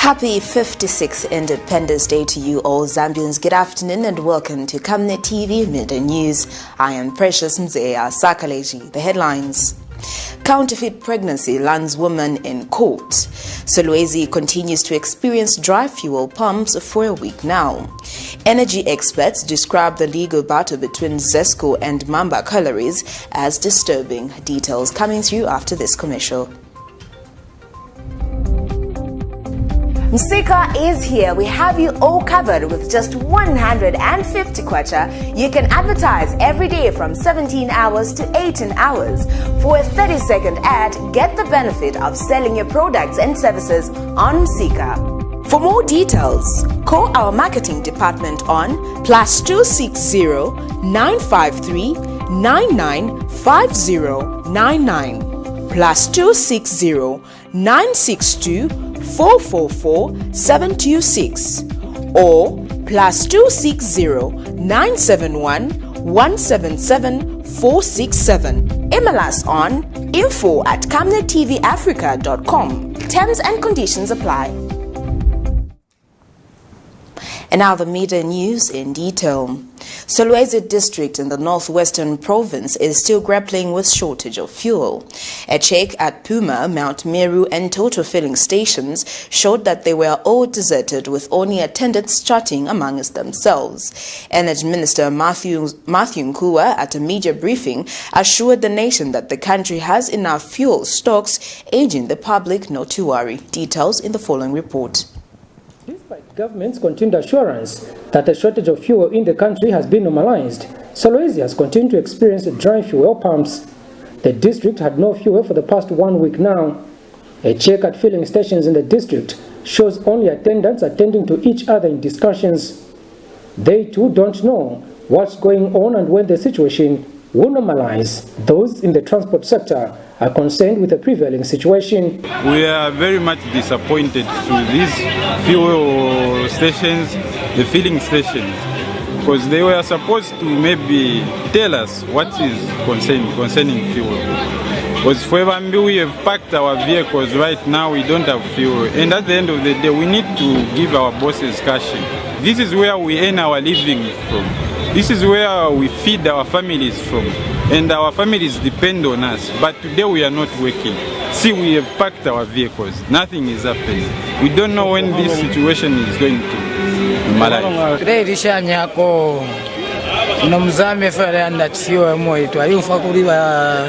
Happy 56th Independence Day to you all Zambians. Good afternoon and welcome to Camnet TV Midday News. I am Precious Mzea Sakaleji. The headlines. Counterfeit pregnancy lands woman in court. SOLWEZI continues to experience dry fuel pumps for a week now. Energy experts describe the legal battle between ZESCO and MAAMBA collieries as disturbing. Details coming through after this commercial. Msika is here. We have you all covered with just 150 kwacha. You can advertise every day from 17 hours to 18 hours. For a 30-second ad, get the benefit of selling your products and services on Msika. For more details, call our marketing department on +260 953 995099 +260 962 444-726 or +260 971 177 467. Email us on info@camnettvafrica.com. Terms and conditions apply. And now the media news in detail. SOLWEZI district in the northwestern province is still grappling with shortage of fuel. A check at Puma, Mount Meru and Toto filling stations showed that they were all deserted with only attendants chatting amongst themselves. Energy Minister Matthew Nkua at a media briefing assured the nation that the country has enough fuel stocks, urging the public not to worry. Details in the following report. Despite government's continued assurance that the shortage of fuel in the country has been normalized, SOLWEZI has continued to experience dry fuel pumps. The district had no fuel for the past 1 week now. A check at filling stations in the district shows only attendants attending to each other in discussions. They too don't know what's going on and when the situation will normalize. Those in the transport sector are concerned with the prevailing situation. We are very much disappointed to these fuel stations, the filling stations, because they were supposed to maybe tell us what is concerning fuel. Because forever we have packed our vehicles right now, we don't have fuel. And at the end of the day, we need to give our bosses cash. This is where we earn our living from. This is where we feed our families from. And our families depend on us. But today we are not working. See, we have packed our vehicles. Nothing is happening. We don't know when this situation is going to normalize. Today, Rishanyako, Nomzame Ferran that fuel more to Ayufakuri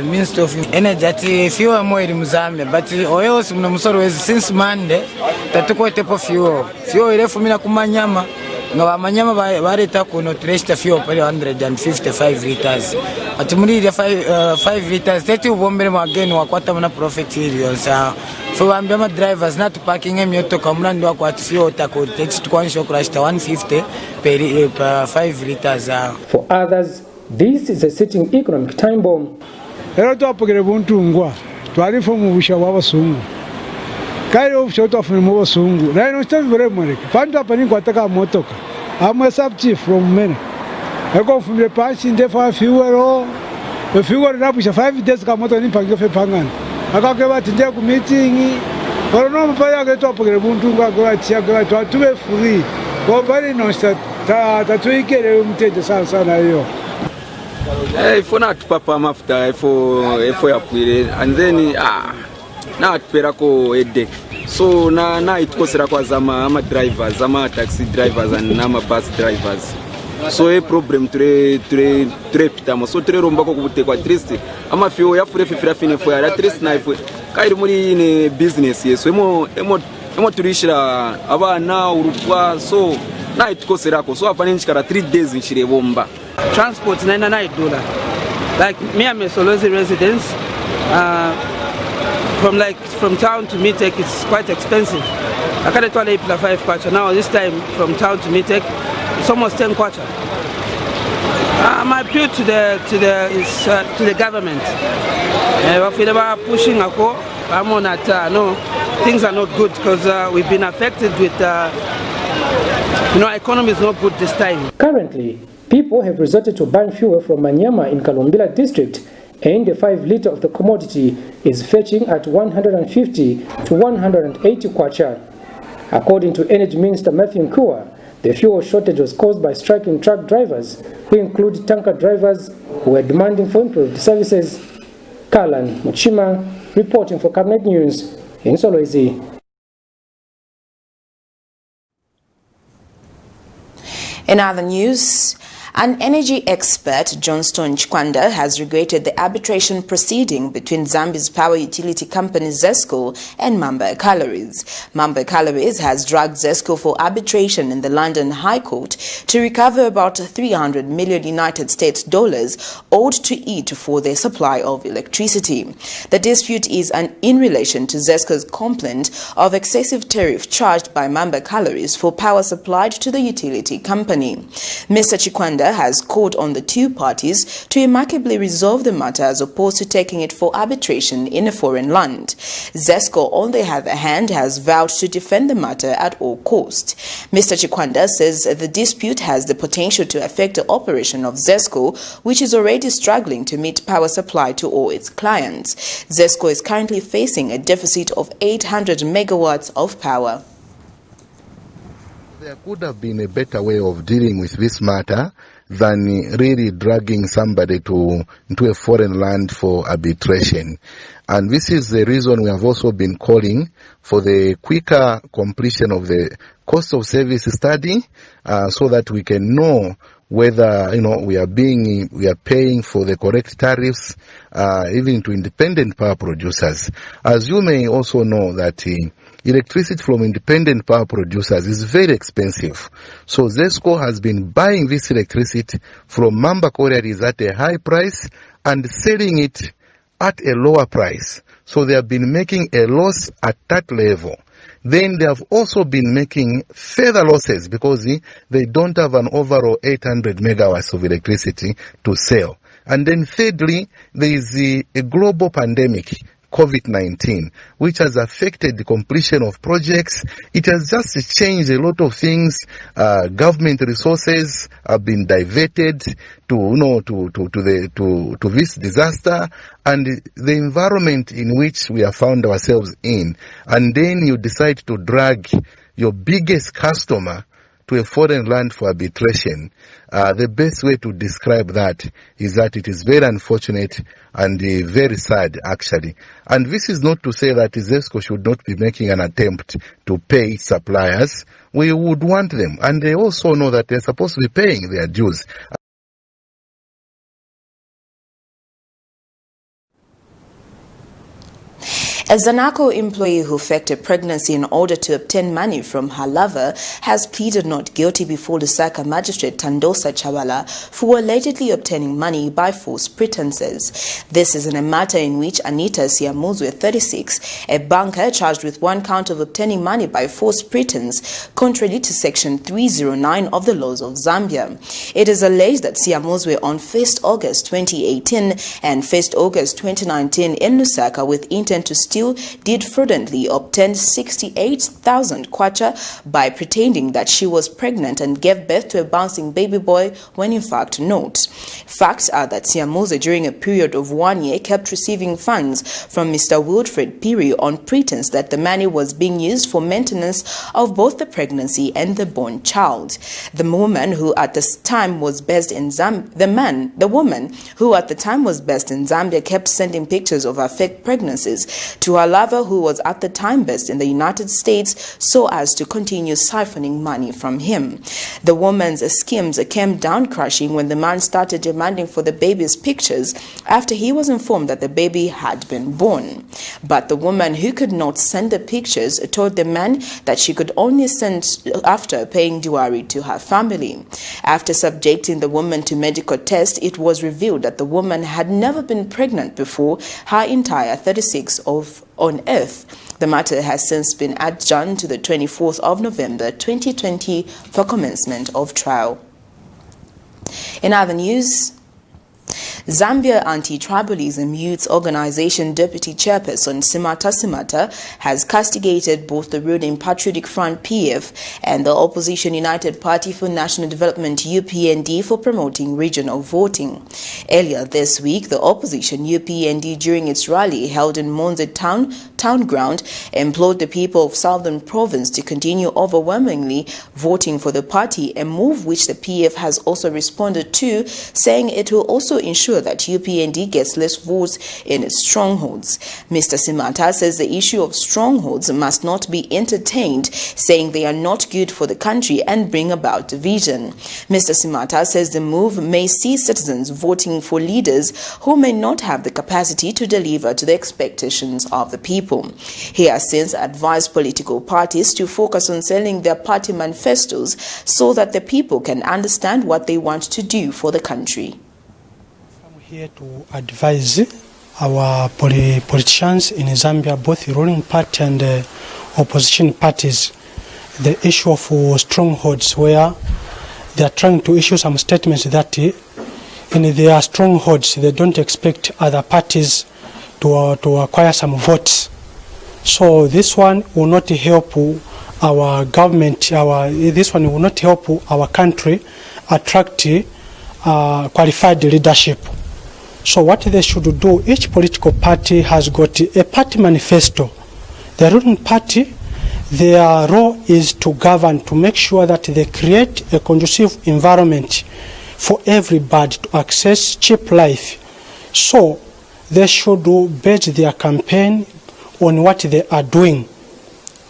Minister of Energy, fuel more in Muzame, but oil since Monday, that took a type of fuel. Fuel for me, Kumanyama. No, Manyama Vareta could not reach the fuel per 155 liters. But to me, the 5 liters, that you won't again or Quatamana profit areas. So I'm drivers not parking him to come and walk what fuel could take to one show crash to 150 per 5 liters. For others, this is a sitting economic time bomb. Kairo shot of Mowa Sungu. Rhino stands very much. Panta Paniquataka Motoka. I'm a sub chief from Mena. I go from the patch in the 5 fuel. The fuel up with a 5 days Kamoto in Pangan. I got about to take a meeting. For no fire get up with a Buntunga Gratia to be free. For very no start that we get a take the San. Hey, for not Papa Mafta for and then na atperako headache. So na itukosera kwa zama drivers, zama taxi drivers and nama bus drivers. So a problem pitamo. So romba ko kutekwa triste. Ama fio ya fure fifira fine fo ya triste na ifo. Kairi muri in business yeso emo turishira abana urupwa. So na itukosera ko. So apani nchikara 3 days nchire bomba. Transport $99. Like me, I'm a SOLWEZI resident. From town to Mitek, it's quite expensive. I can't tell 5 kwacha. Now this time from town to Mitek, it's almost 10 kwacha. My appeal to the government. If we never pushing a co, I'm on that. No, things are not good because we've been affected with. Economy is not good this time. Currently, people have resorted to buying fuel from Manyama in Kalumbila district. And the 5 liter of the commodity is fetching at 150 to 180 kwacha. According to Energy Minister Matthew Nkua, the fuel shortage was caused by striking truck drivers, who include tanker drivers who were demanding for improved services. Kalan Muchima reporting for Camnet News in Solwezi. In other news, an energy expert, Johnston Chikwanda, has regretted the arbitration proceeding between Zambia's power utility company ZESCO and MAAMBA Collieries. MAAMBA Collieries has dragged ZESCO for arbitration in the London High Court to recover about 300 million United States dollars owed to it for their supply of electricity. The dispute is in relation to ZESCO's complaint of excessive tariff charged by MAAMBA Collieries for power supplied to the utility company. Mr. Chikwanda has called on the two parties to amicably resolve the matter as opposed to taking it for arbitration in a foreign land. ZESCO, on the other hand, has vowed to defend the matter at all costs. Mr. Chikwanda says the dispute has the potential to affect the operation of ZESCO, which is already struggling to meet power supply to all its clients. ZESCO is currently facing a deficit of 800 megawatts of power. There could have been a better way of dealing with this matter than really dragging somebody into a foreign land for arbitration. And this is the reason we have also been calling for the quicker completion of the cost of service study, so that we can know whether we are paying for the correct tariffs, even to independent power producers. As you may also know that electricity from independent power producers is very expensive. So ZESCO has been buying this electricity from MAAMBA Collieries at a high price and selling it at a lower price. So they have been making a loss at that level. Then they have also been making further losses because they don't have an overall 800 megawatts of electricity to sell. And then thirdly, there is a global pandemic, COVID-19, which has affected the completion of projects. It has just changed a lot of things. Government resources have been diverted to this disaster and the environment in which we have found ourselves in. And then you decide to drag your biggest customer to a foreign land for arbitration. The best way to describe that is that it is very unfortunate and very sad, actually. And this is not to say that ZESCO should not be making an attempt to pay suppliers. We would want them, and they also know that they're supposed to be paying their dues. A Zanaco employee who faked a pregnancy in order to obtain money from her lover has pleaded not guilty before Lusaka magistrate Tandosa Chawala for allegedly obtaining money by false pretenses. This is in a matter in which Anita Siamuzwe, 36, a banker charged with one count of obtaining money by false pretense, contrary to Section 309 of the laws of Zambia. It is alleged that Siamuzwe on 1st August 2018 and 1st August 2019 in Lusaka with intent to steal did fraudulently obtain 68,000 kwacha by pretending that she was pregnant and gave birth to a bouncing baby boy when in fact not. Facts are that Siamuze during a period of 1 year kept receiving funds from Mr. Wilfred Piri on pretense that the money was being used for maintenance of both the pregnancy and the born child. The woman who at the time was based in Zambia kept sending pictures of her fake pregnancies to her lover, who was at the time based in the United States, so as to continue siphoning money from him. The woman's schemes came down crashing when the man started demanding for the baby's pictures after he was informed that the baby had been born. But the woman who could not send the pictures told the man that she could only send after paying dowry to her family. After subjecting the woman to medical tests, it was revealed that the woman had never been pregnant before her entire 36 on earth. The matter has since been adjourned to the 24th of November 2020 for commencement of trial. In other news, Zambia Anti-Tribalism Youth Organization Deputy Chairperson Simata has castigated both the ruling Patriotic Front PF and the Opposition United Party for National Development UPND for promoting regional voting. Earlier this week, the opposition UPND during its rally held in Monze town ground implored the people of Southern Province to continue overwhelmingly voting for the party, a move which the PF has also responded to, saying it will also ensure that UPND gets less votes in its strongholds. Mr. Simata says the issue of strongholds must not be entertained, saying they are not good for the country and bring about division. Mr. Simata says the move may see citizens voting for leaders who may not have the capacity to deliver to the expectations of the people. He has since advised political parties to focus on selling their party manifestos so that the people can understand what they want to do for the country. I'm here to advise our politicians in Zambia, both the ruling party and the opposition parties, the issue of strongholds, where they are trying to issue some statements that in their strongholds they don't expect other parties to acquire some votes. So this one will not help our government, this one will not help our country attract qualified leadership. So what they should do, each political party has got a party manifesto. The ruling party, their role is to govern, to make sure that they create a conducive environment for everybody to access cheap life. So they should base their campaign on what they are doing,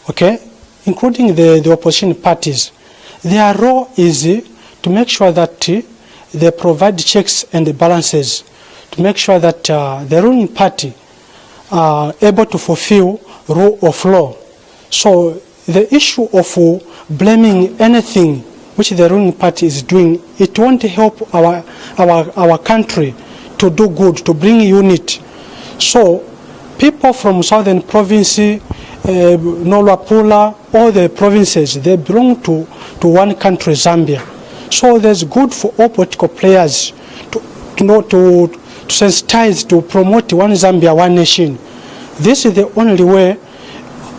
okay, including the opposition parties. Their role is to make sure that they provide checks and balances, to make sure that the ruling party are able to fulfill rule of law. So the issue of blaming anything which the ruling party is doing, it won't help our country to do good, to bring unity. So people from Southern Province, Nolapula, all the provinces, they belong to one country, Zambia. So there's good for all political players to sensitize, to promote one Zambia, one nation. This is the only way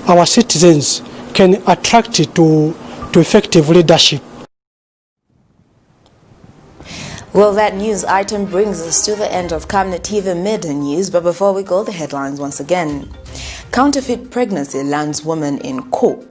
our citizens can attract to effective leadership. Well, that news item brings us to the end of Camnet TV Midday News, but before we go, the headlines once again. Counterfeit pregnancy lands woman in court.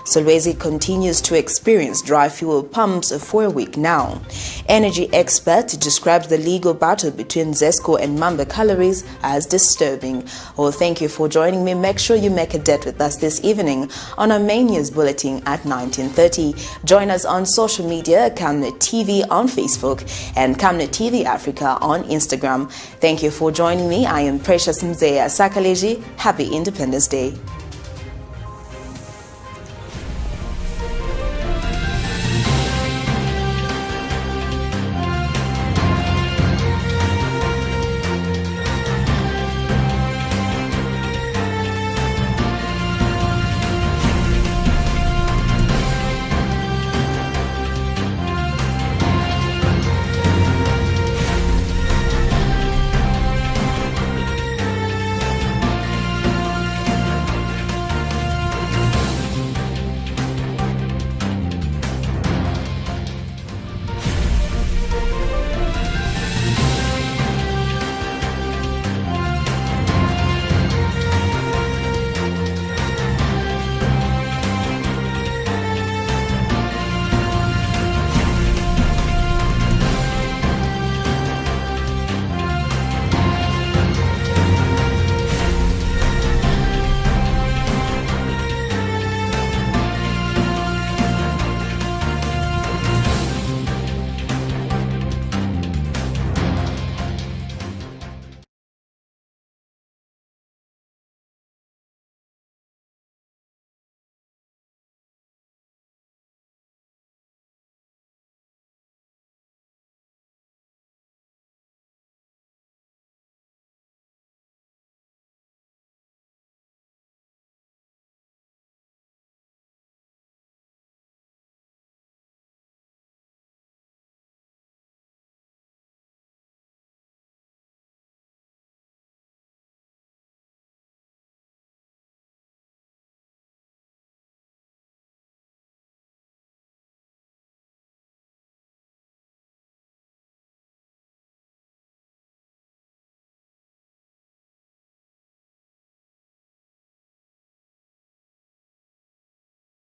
Solwezi continues to experience dry fuel pumps for a week now. Energy expert describes the legal battle between ZESCO and MAAMBA collieries as disturbing. Well, thank you for joining me. Make sure you make a date with us this evening on our main news bulletin at 19:30. Join us on social media, Camnet TV on Facebook and Camnet TV Africa on Instagram. Thank you for joining me. I am Precious Mzeya Sakaleji. Happy Independence Day.